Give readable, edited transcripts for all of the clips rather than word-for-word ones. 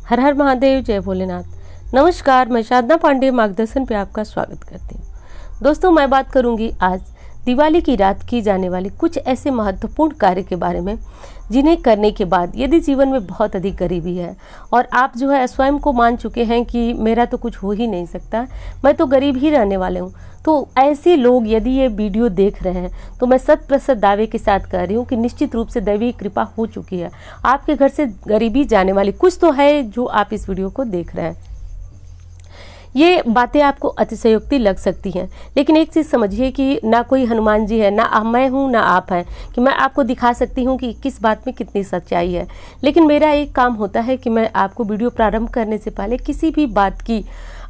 हर हर महादेव, जय भोलेनाथ। नमस्कार, मैं साधना पांडे मार्गदर्शन पे आपका स्वागत करती हूँ। दोस्तों, मैं बात करूँगी आज दिवाली की रात की जाने वाली कुछ ऐसे महत्वपूर्ण कार्य के बारे में जिन्हें करने के बाद यदि जीवन में बहुत अधिक गरीबी है और आप जो है स्वयं को मान चुके हैं कि मेरा तो कुछ हो ही नहीं सकता, मैं तो गरीब ही रहने वाले हूँ, तो ऐसे लोग यदि ये वीडियो देख रहे हैं तो मैं 100% दावे के साथ कह रही हूँ कि निश्चित रूप से दैवीय कृपा हो चुकी है। आपके घर से गरीबी जाने वाली कुछ तो है जो आप इस वीडियो को देख रहे हैं। ये बातें आपको अतिशयोक्ति लग सकती हैं, लेकिन एक चीज़ समझिए कि ना कोई हनुमान जी है, ना मैं हूँ, ना आप हैं कि मैं आपको दिखा सकती हूँ कि किस बात में कितनी सच्चाई है। लेकिन मेरा एक काम होता है कि मैं आपको वीडियो प्रारंभ करने से पहले किसी भी बात की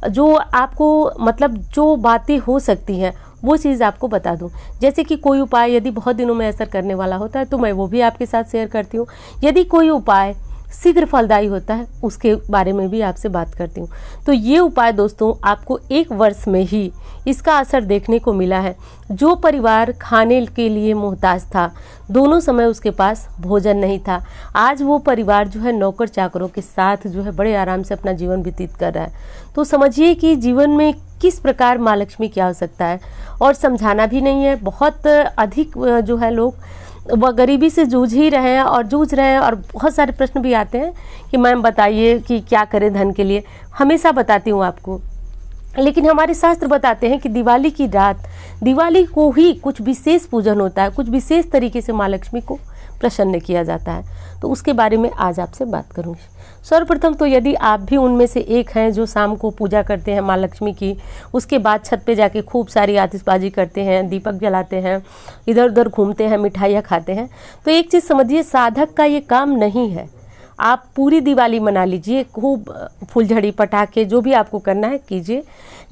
जो आपको जो बातें हो सकती हैं वो चीज़ आपको बता दूं। जैसे कि कोई उपाय यदि बहुत दिनों में असर करने वाला होता है तो मैं वो भी आपके साथ शेयर करती हूँ। यदि कोई उपाय शीघ्र फलदायी होता है उसके बारे में भी आपसे बात करती हूँ। तो ये उपाय दोस्तों आपको 1 वर्ष में ही इसका असर देखने को मिला है। जो परिवार खाने के लिए मोहताज था, दोनों समय उसके पास भोजन नहीं था, आज वो परिवार जो है नौकर चाकरों के साथ जो है बड़े आराम से अपना जीवन व्यतीत कर रहा है। तो समझिए कि जीवन में किस प्रकार माँ लक्ष्मी की आवश्यकता है, और समझाना भी नहीं है। बहुत अधिक जो है लोग वह गरीबी से जूझ ही रहे हैं और जूझ रहे हैं, और बहुत सारे प्रश्न भी आते हैं कि मैम बताइए कि क्या करें धन के लिए। हमेशा बताती हूँ आपको, लेकिन हमारे शास्त्र बताते हैं कि दिवाली की रात, दिवाली को ही कुछ विशेष पूजन होता है, कुछ विशेष तरीके से माँ लक्ष्मी को प्रसन्न किया जाता है। तो उसके बारे में आज आपसे बात करूँगी। सर्वप्रथम तो यदि आप भी उनमें से एक हैं जो शाम को पूजा करते हैं माँ लक्ष्मी की, उसके बाद छत पे जाके खूब सारी आतिशबाजी करते हैं, दीपक जलाते हैं, इधर उधर घूमते हैं, मिठाइयाँ खाते हैं, तो एक चीज़ समझिए, साधक का ये काम नहीं है। आप पूरी दिवाली मना लीजिए, खूब फुलझड़ी पटाखे जो भी आपको करना है कीजिए,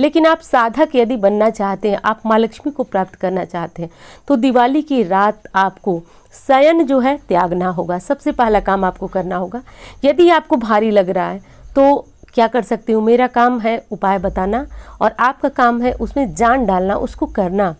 लेकिन आप साधक यदि बनना चाहते हैं, आप माँ लक्ष्मी को प्राप्त करना चाहते हैं, तो दिवाली की रात आपको शयन जो है त्यागना होगा। सबसे पहला काम आपको करना होगा। यदि आपको भारी लग रहा है तो क्या कर सकती हूँ, मेरा काम है उपाय बताना और आपका काम है उसमें जान डालना, उसको करना।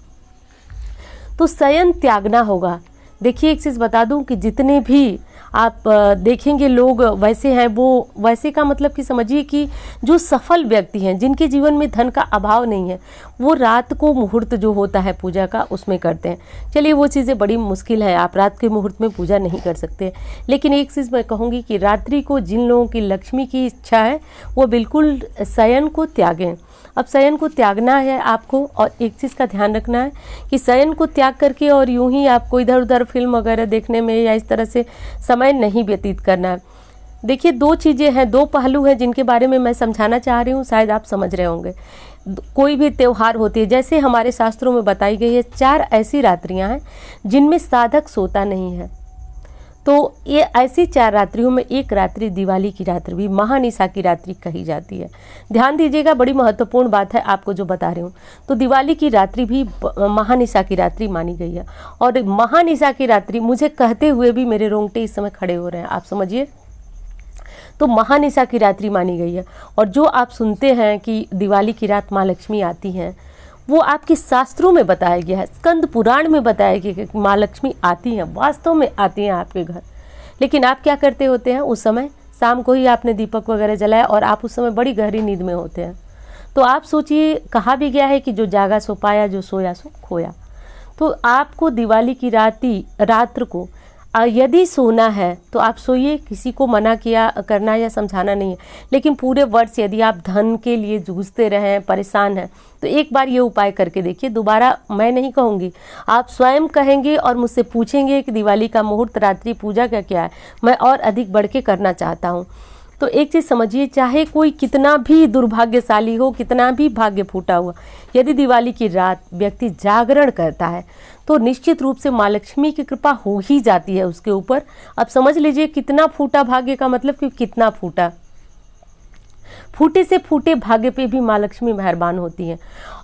तो शयन त्यागना होगा। देखिए, एक चीज़ बता दूं कि जितने भी आप देखेंगे लोग वैसे हैं, वो वैसे का मतलब कि समझिए कि जो सफल व्यक्ति हैं, जिनके जीवन में धन का अभाव नहीं है, वो रात को मुहूर्त जो होता है पूजा का उसमें करते हैं। चलिए, वो चीज़ें बड़ी मुश्किल है, आप रात के मुहूर्त में पूजा नहीं कर सकते। लेकिन एक चीज़ मैं कहूँगी कि रात्रि को जिन लोगों की लक्ष्मी की इच्छा है वो बिल्कुल शयन को त्यागें। अब शयन को त्यागना है आपको, और एक चीज़ का ध्यान रखना है कि शयन को त्याग करके और यूं ही आपको इधर उधर फिल्म वगैरह देखने में या इस तरह से समय नहीं व्यतीत करना है। देखिए, 2 चीज़ें हैं, 2 पहलू हैं जिनके बारे में मैं समझाना चाह रही हूँ, शायद आप समझ रहे होंगे। कोई भी त्यौहार होती है, जैसे हमारे शास्त्रों में बताई गई है 4 ऐसी रात्रियाँ हैं जिनमें साधक सोता नहीं है। तो ये ऐसी 4 रात्रियों में एक रात्रि दिवाली की रात्रि भी महानिशा की रात्रि कही जाती है। ध्यान दीजिएगा, बड़ी महत्वपूर्ण बात है आपको जो बता रही हूँ। तो दिवाली की रात्रि भी महानिशा की रात्रि मानी गई है, और महानिशा की रात्रि मुझे कहते हुए भी मेरे रोंगटे इस समय खड़े हो रहे हैं, आप समझिए। तो महानिशा की रात्रि मानी गई है, और जो आप सुनते हैं कि दिवाली की रात माँ लक्ष्मी आती हैं, वो आपके शास्त्रों में बताया गया है, स्कंद पुराण में बताया गया है कि माँ लक्ष्मी आती हैं, वास्तव में आती हैं आपके घर। लेकिन आप क्या करते होते हैं उस समय, शाम को ही आपने दीपक वगैरह जलाया और आप उस समय बड़ी गहरी नींद में होते हैं। तो आप सोचिए, कहा भी गया है कि जो जागा सो पाया, जो सोया सो खोया। तो आपको दिवाली की रात्र को यदि सोना है तो आप सोइए, किसी को मना किया करना या समझाना नहीं है। लेकिन पूरे वर्ष यदि आप धन के लिए जूझते रहें, परेशान हैं, तो एक बार ये उपाय करके देखिए। दोबारा मैं नहीं कहूँगी, आप स्वयं कहेंगे और मुझसे पूछेंगे कि दिवाली का मुहूर्त रात्रि पूजा का क्या है, मैं और अधिक बढ़ के करना चाहता हूँ। तो एक चीज़ समझिए, चाहे कोई कितना भी दुर्भाग्यशाली हो, कितना भी भाग्य फूटा हुआ, यदि दिवाली की रात व्यक्ति जागरण करता है तो निश्चित रूप से माँ लक्ष्मी की कृपा हो ही जाती है उसके ऊपर। अब समझ लीजिए, कितना फूटा भाग्य का मतलब कि कितना फूटा, फूटे से फूटे भाग्य पे भी माँ लक्ष्मी मेहरबान होती हैं।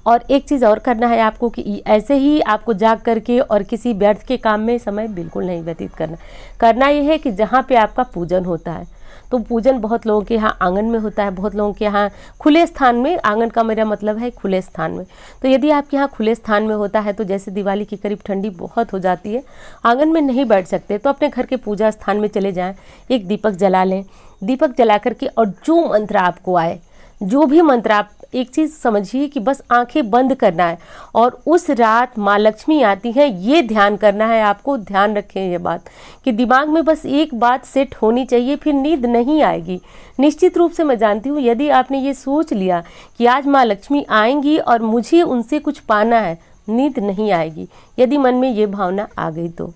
और एक चीज़ और करना है आपको कि ऐसे ही आपको जाग करके और किसी व्यर्थ के काम में समय बिल्कुल नहीं व्यतीत करना। करना ये है कि जहाँ पे आपका पूजन होता है, तो पूजन बहुत लोगों के यहाँ आंगन में होता है, बहुत लोगों के यहाँ खुले स्थान में। आंगन का मेरा मतलब है खुले स्थान में। तो यदि आपके यहाँ खुले स्थान में होता है तो जैसे दिवाली के करीब ठंडी बहुत हो जाती है, आंगन में नहीं बैठ सकते, तो अपने घर के पूजा स्थान में चले जाएं, एक दीपक जला लें। दीपक जला करके और जो मंत्र आपको आए, जो भी मंत्र, आप एक चीज़ समझिए कि बस आंखें बंद करना है और उस रात माँ लक्ष्मी आती हैं, ये ध्यान करना है आपको। ध्यान रखें ये बात कि दिमाग में बस एक बात सेट होनी चाहिए, फिर नींद नहीं आएगी। निश्चित रूप से मैं जानती हूँ यदि आपने ये सोच लिया कि आज माँ लक्ष्मी आएंगी और मुझे उनसे कुछ पाना है, नींद नहीं आएगी। यदि मन में ये भावना आ गई तो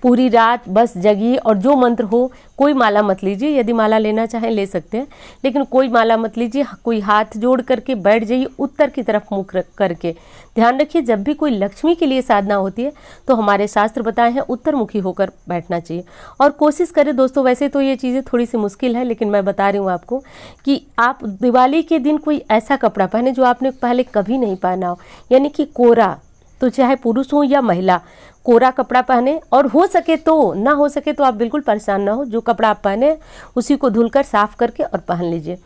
पूरी रात बस जगिए और जो मंत्र हो, कोई माला मत लीजिए, यदि माला लेना चाहें ले सकते हैं, लेकिन कोई माला मत लीजिए। कोई हाथ जोड़ करके बैठ जाइए, उत्तर की तरफ मुख करके। ध्यान रखिए जब भी कोई लक्ष्मी के लिए साधना होती है तो हमारे शास्त्र बताए हैं उत्तरमुखी होकर बैठना चाहिए। और कोशिश करें दोस्तों, वैसे तो ये चीज़ें थोड़ी सी मुश्किल है, लेकिन मैं बता रही हूँ आपको कि आप दिवाली के दिन कोई ऐसा कपड़ा पहने जो आपने पहले कभी नहीं पहना हो, यानी कि कोरा, तो चाहे पुरुष हो या महिला, कोरा कपड़ा पहने। और हो सके तो, ना हो सके तो आप बिल्कुल परेशान ना हो, जो कपड़ा आप पहने उसी को धुलकर साफ करके और पहन लीजिए।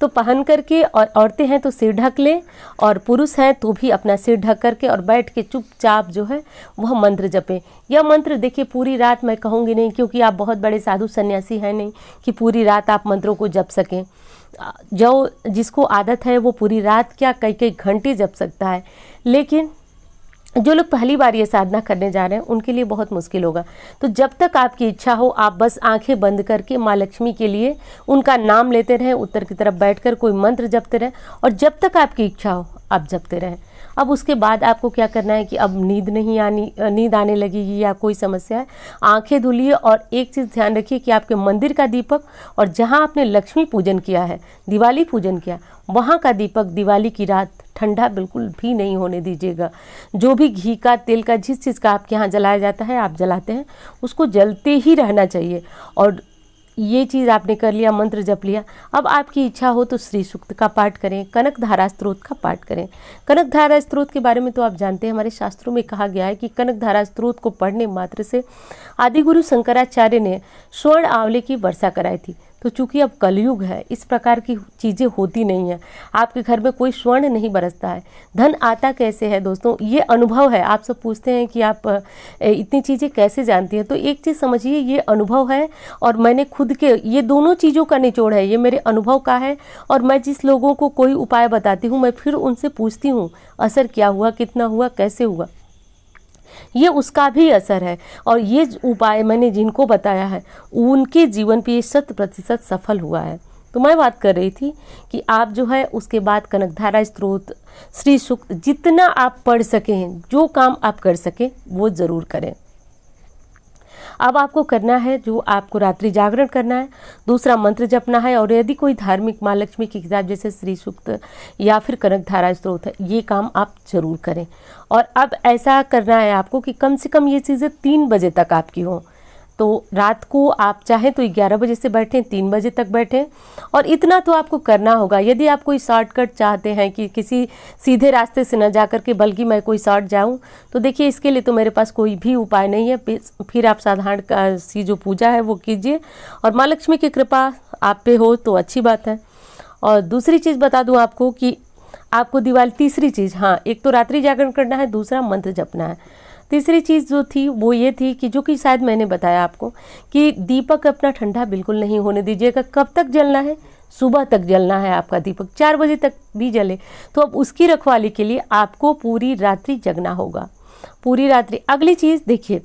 तो पहन करके, और औरतें हैं तो सिर ढक लें और पुरुष हैं तो भी अपना सिर ढक करके और बैठ के चुपचाप जो है वह मंत्र जपें। यह मंत्र देखिए पूरी रात मैं कहूँगी नहीं, क्योंकि आप बहुत बड़े साधु सन्यासी हैं नहीं कि पूरी रात आप मंत्रों को जप सकें। जो जिसको आदत है वो पूरी रात क्या कई कई घंटे जप सकता है, लेकिन जो लोग पहली बार ये साधना करने जा रहे हैं उनके लिए बहुत मुश्किल होगा। तो जब तक आपकी इच्छा हो आप बस आंखें बंद करके माँ लक्ष्मी के लिए उनका नाम लेते रहें, उत्तर की तरफ बैठकर कोई मंत्र जपते रहें, और जब तक आपकी इच्छा हो आप जपते रहें। अब उसके बाद आपको क्या करना है कि अब नींद आने लगेगी या कोई समस्या है, आंखें धुलिए और एक चीज़ ध्यान रखिए कि आपके मंदिर का दीपक और जहाँ आपने लक्ष्मी पूजन किया है, दिवाली पूजन किया, वहाँ का दीपक दिवाली की रात ठंडा बिल्कुल भी नहीं होने दीजिएगा। जो भी घी का, तेल का, जिस चीज़ का आपके यहाँ जलाया जाता है, आप जलाते हैं, उसको जलते ही रहना चाहिए। और ये चीज़ आपने कर लिया, मंत्र जप लिया। अब आपकी इच्छा हो तो श्री सूक्त का पाठ करें, कनक धारा स्त्रोत का पाठ करें। कनक धारा स्त्रोत के बारे में तो आप जानते हैं, हमारे शास्त्रों में कहा गया है कि कनक धारा स्त्रोत को पढ़ने मात्र से आदिगुरु शंकराचार्य ने स्वर्ण आंवले की वर्षा कराई थी। तो चूंकि अब कलयुग है, इस प्रकार की चीज़ें होती नहीं हैं, आपके घर में कोई स्वर्ण नहीं बरसता है। धन आता कैसे है दोस्तों, ये अनुभव है। आप सब पूछते हैं कि आप इतनी चीज़ें कैसे जानती हैं, तो एक चीज़ समझिए, ये अनुभव है और मैंने खुद के, ये दोनों चीज़ों का निचोड़ है, ये मेरे अनुभव का है। और मैं जिस लोगों को कोई उपाय बताती हूँ, मैं फिर उनसे पूछती हूँ असर क्या हुआ, कितना हुआ, कैसे हुआ, ये उसका भी असर है। और ये उपाय मैंने जिनको बताया है उनके जीवन पे 100% सफल हुआ है। तो मैं बात कर रही थी कि आप जो है उसके बाद कनकधारा स्त्रोत, श्री सूक्त, जितना आप पढ़ सकें, जो काम आप कर सकें वो ज़रूर करें। अब आपको करना है, जो आपको रात्रि जागरण करना है, दूसरा मंत्र जपना है, और यदि कोई धार्मिक माँ लक्ष्मी की किताब जैसे श्री सूक्त या फिर कनकधारा स्त्रोत है, ये काम आप जरूर करें। और अब ऐसा करना है आपको कि कम से कम ये चीज़ें 3 बजे तक आपकी हों। तो रात को आप चाहें तो 11 बजे से बैठें, 3 बजे तक बैठें, और इतना तो आपको करना होगा। यदि आप कोई शॉर्टकट चाहते हैं कि किसी सीधे रास्ते से न जा कर के बल्कि मैं कोई शॉर्ट जाऊं, तो देखिए इसके लिए तो मेरे पास कोई भी उपाय नहीं है। फिर आप साधारण सी जो पूजा है वो कीजिए, और माँ लक्ष्मी की कृपा आप पे हो तो अच्छी बात है। और दूसरी चीज़ बता दूँ आपको कि आपको दिवाली, तीसरी चीज़, हाँ, एक तो रात्रि जागरण करना है, दूसरा मंत्र जपना है। तीसरी चीज़ जो थी वो ये थी कि जो कि शायद मैंने बताया आपको कि दीपक अपना ठंडा बिल्कुल नहीं होने दीजिएगा। कब तक जलना है? सुबह तक जलना है आपका दीपक, 4 बजे तक भी जले। तो अब उसकी रखवाली के लिए आपको पूरी रात्रि जगना होगा, पूरी रात्रि। अगली चीज़ देखिए,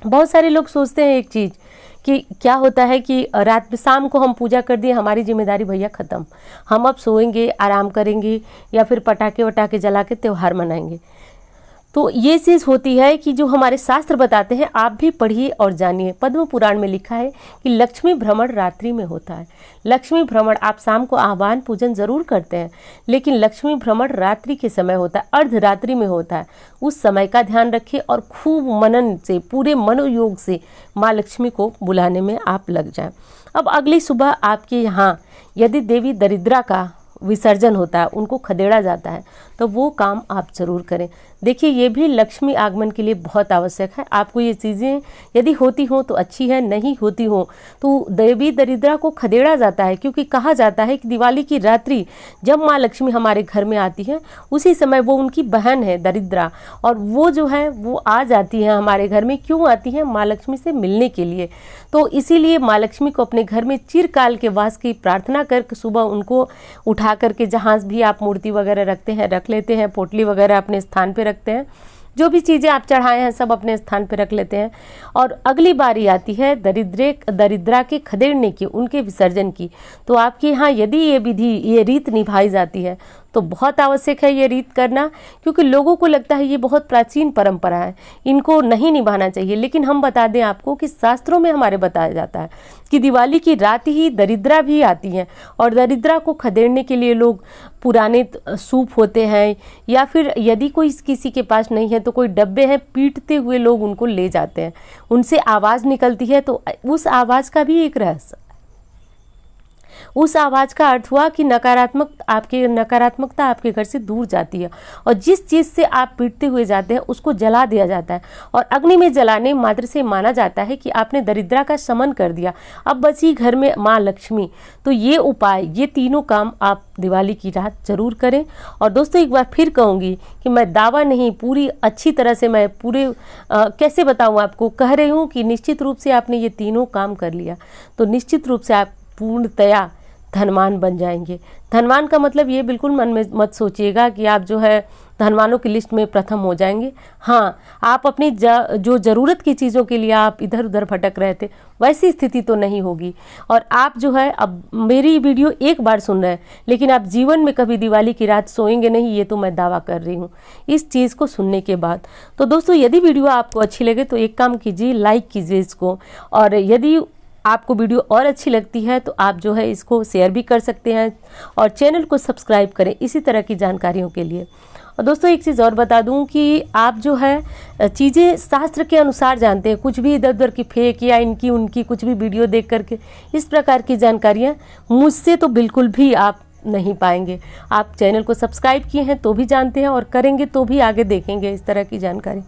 बहुत सारे लोग सोचते हैं एक चीज़ कि क्या होता है कि रात में, शाम को हम पूजा कर दिए, हमारी जिम्मेदारी भैया ख़त्म, हम अब सोएंगे, आराम करेंगे, या फिर पटाखे वटाखे जला के त्यौहार मनाएंगे। तो ये चीज़ होती है कि जो हमारे शास्त्र बताते हैं, आप भी पढ़िए और जानिए। पद्म पुराण में लिखा है कि लक्ष्मी भ्रमण रात्रि में होता है। लक्ष्मी भ्रमण, आप शाम को आह्वान पूजन ज़रूर करते हैं, लेकिन लक्ष्मी भ्रमण रात्रि के समय होता है, अर्धरात्रि में होता है। उस समय का ध्यान रखिए और खूब मनन से, पूरे मनोयोग से माँ लक्ष्मी को बुलाने में आप लग जाएं। अब अगली सुबह आपके यहाँ यदि देवी दरिद्रा का विसर्जन होता है, उनको खदेड़ा जाता है, तो वो काम आप ज़रूर करें। देखिए ये भी लक्ष्मी आगमन के लिए बहुत आवश्यक है। आपको ये चीज़ें यदि होती हो तो अच्छी है, नहीं होती हो तो देवी दरिद्रा को खदेड़ा जाता है, क्योंकि कहा जाता है कि दिवाली की रात्रि जब माँ लक्ष्मी हमारे घर में आती है उसी समय वो उनकी बहन है दरिद्रा, और वो जो है वो आ जाती है हमारे घर में। क्यों आती है? माँ लक्ष्मी से मिलने के लिए। तो इसीलिए माँ लक्ष्मी को अपने घर में चिरकाल के वास की प्रार्थना करके सुबह उनको उठा करके जहाँ भी आप मूर्ति वगैरह रखते हैं रख लेते हैं, पोटली वगैरह अपने स्थान पे रखते हैं, जो भी चीज़ें आप चढ़ाए हैं सब अपने स्थान पे रख लेते हैं। और अगली बारी आती है दरिद्रा के खदेड़ने की, उनके विसर्जन की। तो आपके यहाँ यदि ये विधि, ये रीत निभाई जाती है तो बहुत आवश्यक है ये रीत करना, क्योंकि लोगों को लगता है ये बहुत प्राचीन परंपरा है, इनको नहीं निभाना चाहिए। लेकिन हम बता दें आपको कि शास्त्रों में हमारे बताया जाता है कि दिवाली की रात ही दरिद्रा भी आती हैं, और दरिद्रा को खदेड़ने के लिए लोग पुराने सूप होते हैं, या फिर यदि कोई किसी के पास नहीं है तो कोई डब्बे हैं, पीटते हुए लोग उनको ले जाते हैं, उनसे आवाज़ निकलती है। तो उस आवाज़ का भी एक रहस्य, उस आवाज़ का अर्थ हुआ कि नकारात्मकता आपके घर से दूर जाती है, और जिस चीज़ से आप पीटते हुए जाते हैं उसको जला दिया जाता है, और अग्नि में जलाने मात्र से माना जाता है कि आपने दरिद्रा का शमन कर दिया, अब बची घर में माँ लक्ष्मी। तो ये उपाय, ये तीनों काम आप दिवाली की रात जरूर करें। और दोस्तों एक बार फिर कहूँगी कि मैं दावा नहीं, पूरी अच्छी तरह से मैं कैसे बताऊँ आपको, कह रही हूँ कि निश्चित रूप से आपने ये तीनों काम कर लिया तो निश्चित रूप से आप पूर्णतया धनवान बन जाएंगे। धनवान का मतलब ये बिल्कुल मन में मत सोचिएगा कि आप जो है धनवानों की लिस्ट में प्रथम हो जाएंगे। हाँ, आप अपनी जो ज़रूरत की चीज़ों के लिए आप इधर उधर भटक रहे थे वैसी स्थिति तो नहीं होगी। और आप जो है अब मेरी वीडियो एक बार सुन रहे हैं, लेकिन आप जीवन में कभी दिवाली की रात सोएंगे नहीं, ये तो मैं दावा कर रही हूँ इस चीज़ को सुनने के बाद। तो दोस्तों यदि वीडियो आपको अच्छी लगे तो एक काम कीजिए, लाइक कीजिए इसको, और यदि आपको वीडियो और अच्छी लगती है तो आप जो है इसको शेयर भी कर सकते हैं, और चैनल को सब्सक्राइब करें इसी तरह की जानकारियों के लिए। और दोस्तों एक चीज़ और बता दूं कि आप जो है चीज़ें शास्त्र के अनुसार जानते हैं, कुछ भी इधर उधर की फेक या इनकी उनकी कुछ भी वीडियो देख करके इस प्रकार की जानकारियाँ मुझसे तो बिल्कुल भी आप नहीं पाएंगे। आप चैनल को सब्सक्राइब किए हैं तो भी जानते हैं, और करेंगे तो भी आगे देखेंगे इस तरह की जानकारी।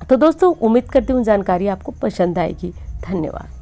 तो दोस्तों उम्मीद करती हूँ जानकारी आपको पसंद आएगी। धन्यवाद।